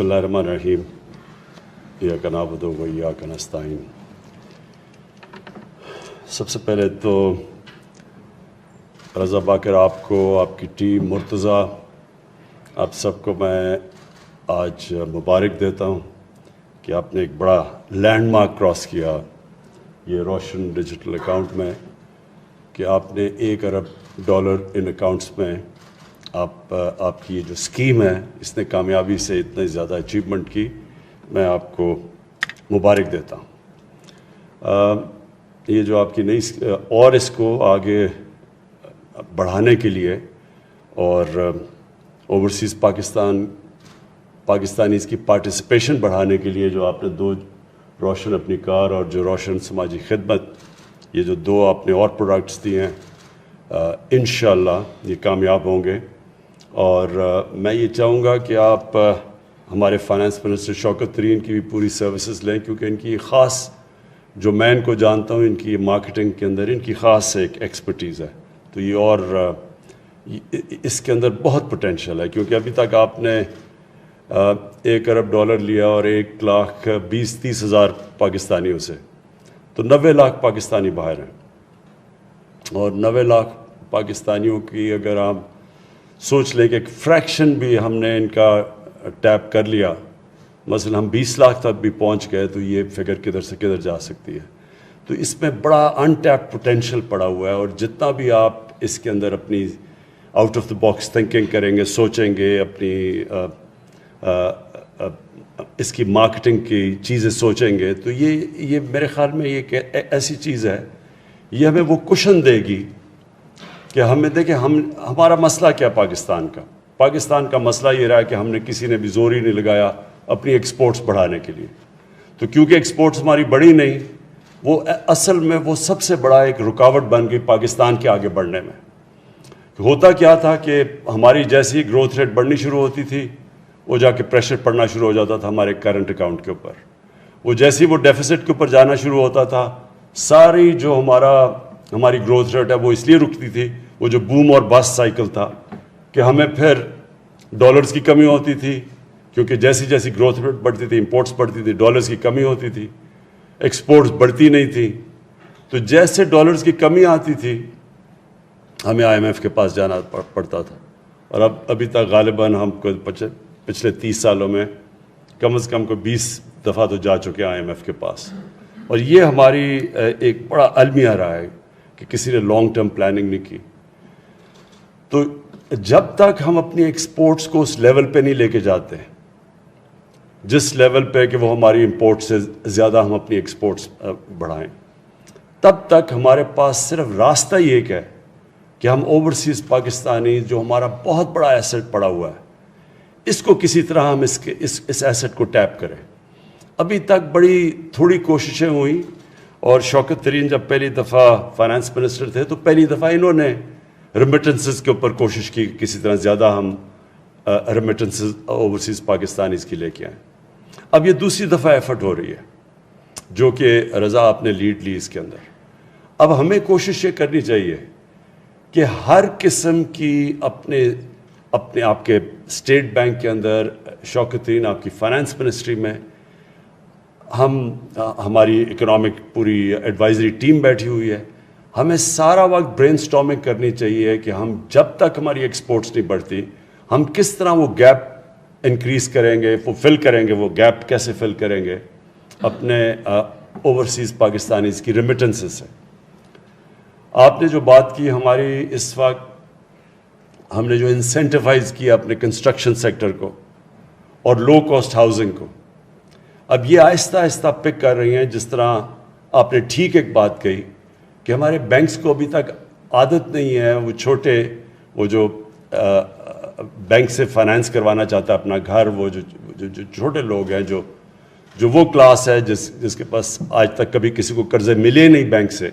बिस्मिल्लाहिर्रहमानिर्रहीम इय्याका नअबुदु व इय्याका नस्तईन। सबसे पहले तो रज़ा बाकर आपको, आपकी टीम, मुर्तज़ा, आप सबको मैं आज मुबारक देता हूँ कि आपने एक बड़ा लैंडमार्क क्रॉस किया ये रोशन डिजिटल अकाउंट में, कि आपने $1 अरब इन अकाउंट्स में आपकी ये जो स्कीम है इसने कामयाबी से इतने ज़्यादा अचीवमेंट की। मैं आपको मुबारक देता हूँ। ये जो आपकी नई और इसको आगे बढ़ाने के लिए और ओवरसीज़ पाकिस्तानीज़ की पार्टिसिपेशन बढ़ाने के लिए जो आपने 2 रोशन अपनी कार और जो रोशन समाजी खिदमत, ये जो 2 आपने और प्रोडक्ट्स दिए हैं, इंशाअल्लाह ये कामयाब होंगे। और मैं ये चाहूँगा कि आप हमारे फाइनेंस मिनिस्टर शौकत तरीन की भी पूरी सर्विसेज लें, क्योंकि इनकी ख़ास, जो मैं इनको जानता हूँ, इनकी मार्केटिंग के अंदर इनकी ख़ास एक एक्सपर्टीज़ है। तो ये और इसके अंदर बहुत पोटेंशियल है, क्योंकि अभी तक आपने $1 अरब लिया और 1,20,30 हज़ार पाकिस्तानियों से, तो 90 लाख पाकिस्तानी बाहर हैं। और 90 लाख पाकिस्तानियों की अगर आप सोच लें कि एक फ्रैक्शन भी हमने इनका टैप कर लिया, मसलन हम 20 लाख तक भी पहुंच गए, तो ये फिगर किधर से किधर जा सकती है। तो इसमें बड़ा अनटैप पोटेंशियल पड़ा हुआ है, और जितना भी आप इसके अंदर अपनी out of the box thinking करेंगे, सोचेंगे, अपनी इसकी मार्केटिंग की चीज़ें सोचेंगे, तो ये मेरे ख़्याल में ये ऐसी चीज़ है, ये हमें वो कुशन देगी कि हमें देखें हमारा मसला क्या पाकिस्तान का मसला ये रहा कि हमने किसी ने भी जोर ही नहीं लगाया अपनी एक्सपोर्ट्स बढ़ाने के लिए। तो क्योंकि एक्सपोर्ट्स हमारी बढ़ी नहीं, वो असल में वो सबसे बड़ा एक रुकावट बन गई पाकिस्तान के आगे बढ़ने में। होता क्या था कि हमारी जैसी ही ग्रोथ रेट बढ़नी शुरू होती थी, वो जाके प्रेशर पड़ना शुरू हो जाता था हमारे करंट अकाउंट के ऊपर। वो जैसे ही वो डेफिसिट के ऊपर जाना शुरू होता था, सारी जो हमारी ग्रोथ रेट है वो इसलिए रुकती थी, वो जो बूम और बस्ट साइकिल था, कि हमें फिर डॉलर्स की कमी होती थी, क्योंकि जैसी जैसी ग्रोथ रेट बढ़ती थी, इंपोर्ट्स बढ़ती थी, डॉलर्स की कमी होती थी, एक्सपोर्ट्स बढ़ती नहीं थी। तो जैसे डॉलर्स की कमी आती थी, हमें IMF के पास जाना पड़ता था। और अब अभी तक गालिबन हमको पिछले 30 सालों में कम से कम को 20 दफ़ा तो जा चुके हैं IMF के पास। और ये हमारी एक बड़ा अलमिया रहा है कि किसी ने लॉन्ग टर्म प्लानिंग नहीं की। तो जब तक हम अपनी एक्सपोर्ट्स को उस लेवल पे नहीं लेके जाते जिस लेवल पे कि वो हमारी इंपोर्ट से ज़्यादा हम अपनी एक्सपोर्ट्स बढ़ाएं, तब तक हमारे पास सिर्फ रास्ता ही एक है कि हम ओवरसीज़ पाकिस्तानी, जो हमारा बहुत बड़ा एसेट पड़ा हुआ है, इसको किसी तरह हम इस एसेट को टैप करें। अभी तक बड़ी थोड़ी कोशिशें हुई, और शौकत तरीन जब पहली दफ़ा फाइनेंस मिनिस्टर थे, तो पहली दफ़ा इन्होंने रेमिटेंसेस के ऊपर कोशिश की, किसी तरह ज़्यादा हम रेमिटेंसेस ओवरसीज़ पाकिस्तानीज़ की लेके आए। अब ये दूसरी दफ़ा एफर्ट हो रही है, जो कि रज़ा आपने लीड ली इसके अंदर। अब हमें कोशिश ये करनी चाहिए कि हर किस्म की अपने आपके स्टेट बैंक के अंदर, शौकत तरीन आपकी फाइनेंस मिनिस्ट्री में, हमारी इकोनॉमिक पूरी एडवाइजरी टीम बैठी हुई है, हमें सारा वक्त ब्रेनस्टॉर्मिंग करनी चाहिए कि हम जब तक हमारी एक्सपोर्ट्स नहीं बढ़ती, हम किस तरह वो गैप इंक्रीज करेंगे, वो फिल करेंगे, वो गैप कैसे फिल करेंगे अपने ओवरसीज़ पाकिस्तानीज़ की रेमिटेंसेस से। आपने जो बात की, हमारी इस वक्त हमने जो इंसेंटिवाइज किया अपने कंस्ट्रक्शन सेक्टर को और लो कॉस्ट हाउसिंग को, अब ये आहिस्ता आहिस्ता पिक कर रही हैं। जिस तरह आपने ठीक एक बात कही कि हमारे बैंक्स को अभी तक आदत नहीं है, वो जो बैंक से फाइनेंस करवाना चाहता है अपना घर, वो जो छोटे लोग हैं, जो वो क्लास है जिसके पास आज तक कभी किसी को कर्जे मिले नहीं बैंक से,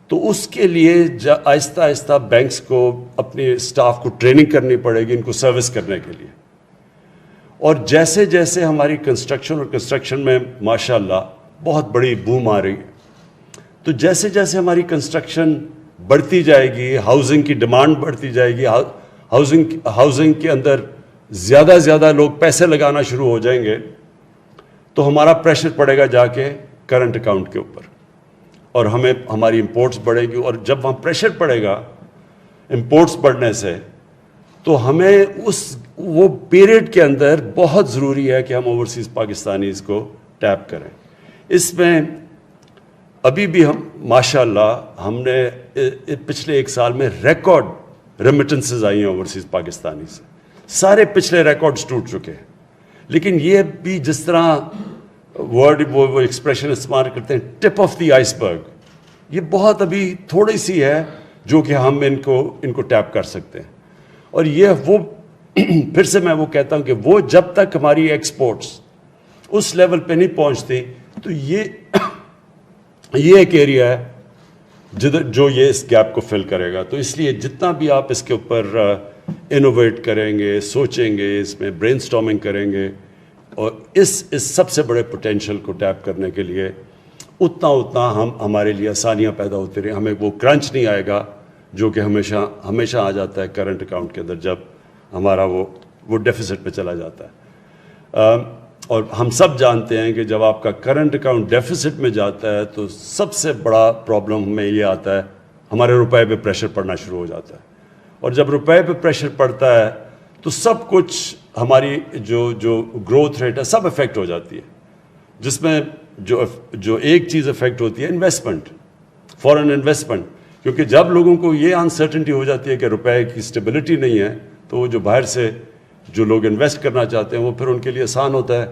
तो उसके लिए आहिस्ता आहिस्ता बैंक्स को अपने स्टाफ को ट्रेनिंग करनी पड़ेगी इनको सर्विस करने के लिए। और जैसे जैसे हमारी कंस्ट्रक्शन में माशाल्लाह बहुत बड़ी बूम आ रही है, तो जैसे जैसे हमारी कंस्ट्रक्शन बढ़ती जाएगी, हाउसिंग की डिमांड बढ़ती जाएगी, हाउसिंग के अंदर زیادہ زیادہ لوگ پیسے لگانا شروع ہو جائیں گے تو ہمارا پریشر پڑے گا جا کے کرنٹ اکاؤنٹ کے اوپر، اور ہماری امپورٹس بڑھے گی، اور جب وہاں پریشر پڑے گا امپورٹس بڑھنے سے تو ہمیں وہ پیریڈ کے اندر بہت ضروری ہے کہ ہم اوورسیز پاکستانیز کو ٹیپ کریں۔ اس میں ابھی بھی ہم ماشاء اللہ ہم نے پچھلے 1 سال میں ریکارڈ ریمیٹنسز آئی ہیں اوورسیز پاکستانی سے، سارے پچھلے ریکارڈز ٹوٹ چکے ہیں، لیکن یہ بھی جس طرح ورڈ وہ ایکسپریشن استعمال کرتے ہیں ٹپ آف دی آئس برگ، یہ بہت ابھی تھوڑی سی ہے جو کہ ہم ان کو ٹیپ کر سکتے ہیں۔ اور یہ وہ پھر سے میں وہ کہتا ہوں کہ وہ جب تک ہماری ایکسپورٹس اس لیول پہ نہیں پہنچتی تو یہ ایک ایریا ہے جو یہ اس گیپ کو فل کرے گا۔ تو اس لیے جتنا بھی آپ اس کے اوپر انوویٹ کریں گے، سوچیں گے، اس میں برین سٹارمنگ کریں گے، اور اس سب سے بڑے پوٹینشیل کو ٹیپ کرنے کے لیے اتنا ہمارے لیے آسانیاں پیدا ہوتی رہیں، ہمیں وہ کرنچ نہیں آئے گا جو کہ ہمیشہ آ جاتا ہے کرنٹ اکاؤنٹ کے اندر جب ہمارا وہ ڈیفیسٹ پہ چلا جاتا ہے۔ اور ہم سب جانتے ہیں کہ جب آپ کا کرنٹ اکاؤنٹ ڈیفیسٹ میں جاتا ہے تو سب سے بڑا پرابلم ہمیں یہ آتا ہے، ہمارے روپے پہ پریشر پڑنا شروع ہو جاتا ہے، اور جب روپے پہ پریشر پڑتا ہے تو سب کچھ ہماری جو گروتھ ریٹ ہے سب افیکٹ ہو جاتی ہے، جس میں جو ایک چیز افیکٹ ہوتی ہے انویسٹمنٹ، فارن انویسٹمنٹ، کیونکہ جب لوگوں کو یہ انسرٹنٹی ہو جاتی ہے کہ روپے کی اسٹیبلٹی نہیں ہے تو وہ جو باہر سے جو لوگ انویسٹ کرنا چاہتے ہیں وہ پھر ان کے لیے آسان ہوتا ہے،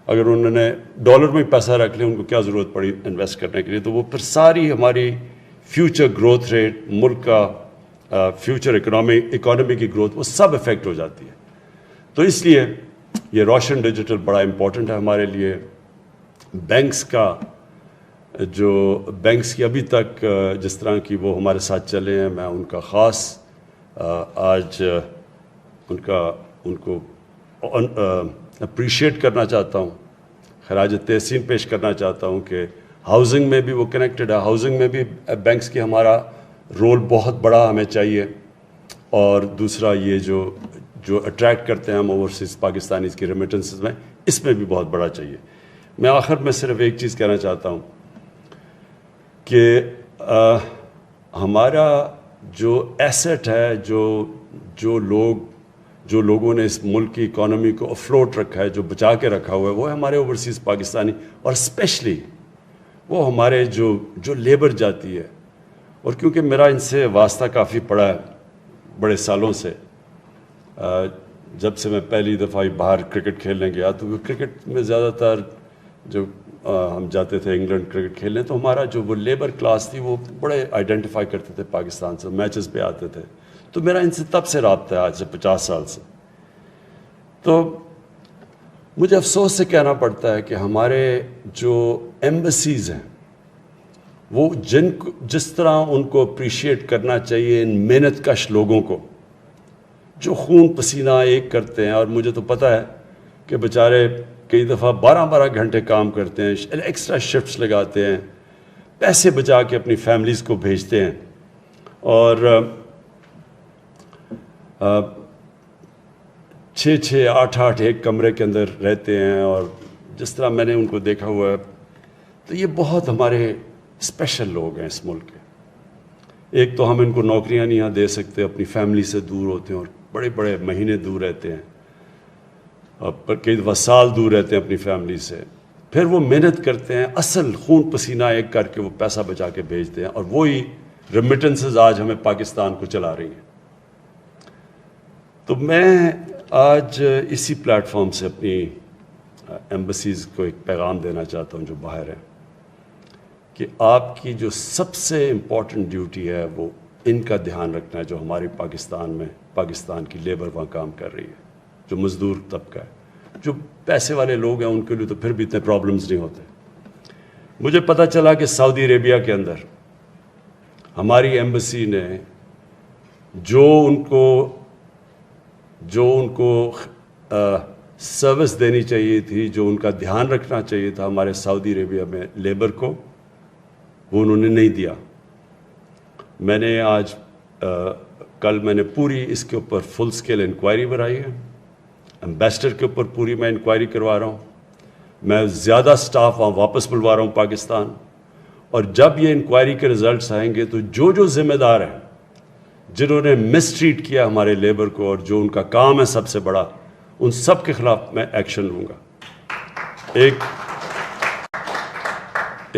اگر انہوں نے ڈالر میں پیسہ رکھ لیا ان کو کیا ضرورت پڑی انویسٹ کرنے کے لیے، تو وہ پھر ساری ہماری فیوچر گروتھ ریٹ، ملک کا فیوچر اکانومی کی گروتھ وہ سب افیکٹ ہو جاتی ہے۔ تو اس لیے یہ روشن ڈیجیٹل بڑا امپورٹنٹ ہے ہمارے لیے۔ بینکس کی ابھی تک جس طرح کی وہ ہمارے ساتھ چلے ہیں، میں ان کا خاص آج ان کو اپریشیٹ کرنا چاہتا ہوں، خراج تحسین پیش کرنا چاہتا ہوں کہ ہاؤسنگ میں بھی وہ کنیکٹڈ ہے، ہاؤسنگ میں بھی بینکس کی ہمارا رول بہت بڑا ہمیں چاہیے، اور دوسرا یہ جو اٹریکٹ کرتے ہیں ہم اوورسیز پاکستانیز کی ریمیٹنسز میں، اس میں بھی بہت بڑا چاہیے۔ میں آخر میں صرف ایک چیز کہنا چاہتا ہوں کہ ہمارا جو ایسٹ ہے، جو لوگوں نے اس ملک کی اکانومی کو افلوٹ رکھا ہے، جو بچا کے رکھا ہوا ہے، وہ ہے ہمارے اوورسیز پاکستانی، اور اسپیشلی وہ ہمارے جو لیبر جاتی ہے۔ اور کیونکہ میرا ان سے واسطہ کافی پڑا ہے بڑے سالوں سے، جب سے میں پہلی دفعہ باہر کرکٹ کھیلنے گیا تو کرکٹ میں زیادہ تر جو ہم جاتے تھے انگلینڈ کرکٹ کھیلنے، تو ہمارا جو وہ لیبر کلاس تھی وہ بڑے آئیڈینٹیفائی کرتے تھے پاکستان سے، میچز پہ آتے تھے، تو میرا ان سے تب سے رابطہ ہے، آج سے 50 سال سے۔ تو مجھے افسوس سے کہنا پڑتا ہے کہ ہمارے جو ایمبیسیز ہیں وہ جس طرح ان کو اپریشیٹ کرنا چاہیے ان محنت کش لوگوں کو جو خون پسینہ ایک کرتے ہیں، اور مجھے تو پتہ ہے کہ بیچارے کئی دفعہ 12 گھنٹے کام کرتے ہیں، ایکسٹرا شفٹس لگاتے ہیں، پیسے بچا کے اپنی فیملیز کو بھیجتے ہیں، اور 6 8 ایک کمرے کے اندر رہتے ہیں، اور جس طرح میں نے ان کو دیکھا ہوا ہے، تو یہ بہت ہمارے اسپیشل لوگ ہیں اس ملک کے۔ ایک تو ہم ان کو نوکریاں نہیں یہاں دے سکتے، اپنی فیملی سے دور ہوتے ہیں اور بڑے مہینے دور رہتے ہیں، اور کئی دفعہ سال دور رہتے ہیں اپنی فیملی سے، پھر وہ محنت کرتے ہیں، اصل خون پسینہ ایک کر کے وہ پیسہ بچا کے بھیجتے ہیں، اور وہی ریمیٹنسز آج ہمیں پاکستان کو چلا رہی ہیں۔ تو میں آج اسی پلیٹ فارم سے اپنی ایمبیسیز کو ایک پیغام دینا چاہتا ہوں جو باہر ہیں، کہ آپ کی جو سب سے امپورٹنٹ ڈیوٹی ہے وہ ان کا دھیان رکھنا ہے، جو ہماری پاکستان کی لیبر وہاں کام کر رہی ہے، جو مزدور طبقہ ہے، جو پیسے والے لوگ ہیں ان کے لیے تو پھر بھی اتنے پرابلمز نہیں ہوتے۔ مجھے پتہ چلا کہ سعودی عربیہ کے اندر ہماری ایمبیسی نے جو ان کو سروس دینی چاہیے تھی، جو ان کا دھیان رکھنا چاہیے تھا ہمارے سعودی عربیہ میں لیبر کو، وہ انہوں نے نہیں دیا۔ میں نے کل پوری اس کے اوپر فل سکیل انکوائری بنائی ہے، एम्बेसडर के ऊपर पूरी मैं इंक्वायरी करवा रहा हूँ, मैं ज़्यादा स्टाफ वहाँ वापस बुलवा रहा हूँ पाकिस्तान, और जब ये इंक्वायरी के रिजल्ट्स आएंगे तो जो जो ज़िम्मेदार हैं जिन्होंने मिसट्रीट किया हमारे लेबर को और जो उनका काम है सबसे बड़ा, उन सब के ख़िलाफ़ मैं एक्शन लूँगा।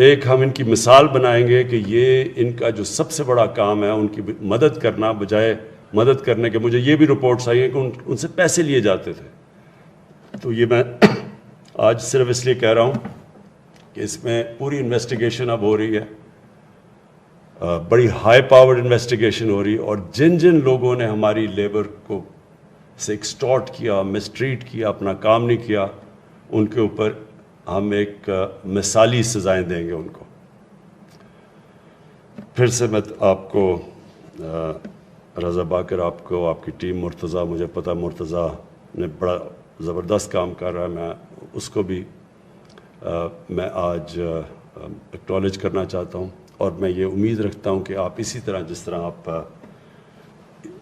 एक हम इनकी मिसाल बनाएंगे कि ये इनका जो सबसे बड़ा काम है उनकी मदद करना, बजाय मदद करने के मुझे ये भी रिपोर्ट्स आई हैं कि उनसे पैसे लिए जाते थे। तो ये मैं आज सिर्फ इसलिए कह रहा हूँ कि इसमें पूरी इन्वेस्टिगेशन अब हो रही है, बड़ी हाई पावर्ड इन्वेस्टिगेशन हो रही है, और जिन जिन लोगों ने हमारी लेबर को से एक्सटॉर्ट किया, मिसट्रीट किया, अपना काम नहीं किया, उनके ऊपर हम एक मिसाली सज़ाएं देंगे उनको। फिर से मैं आपको रज़ा बाकर, आपको, आपकी टीम, मुर्तज़ा, मुझे पता मुर्तज़ा ने बड़ा ज़बरदस्त काम कर रहा है, मैं उसको भी मैं आज एक्नॉलेज करना चाहता हूँ, और मैं ये उम्मीद रखता हूँ कि आप इसी तरह, जिस तरह आप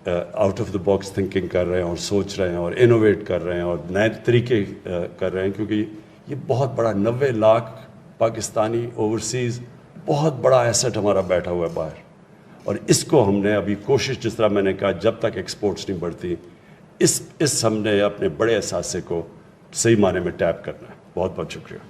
out of the box thinking कर रहे हैं और सोच रहे हैं और इनोवेट कर रहे हैं और नए तरीके कर रहे हैं, क्योंकि ये बहुत बड़ा 90 लाख पाकिस्तानी ओवरसीज़ बहुत बड़ा एसेट हमारा बैठा हुआ है बाहर, और इसको हमने अभी कोशिश, जिस तरह मैंने कहा, जब तक एक्सपोर्ट्स नहीं बढ़ती, इस हमने अपने बड़े असासे को सही माने में टैप करना है। बहुत बहुत शुक्रिया।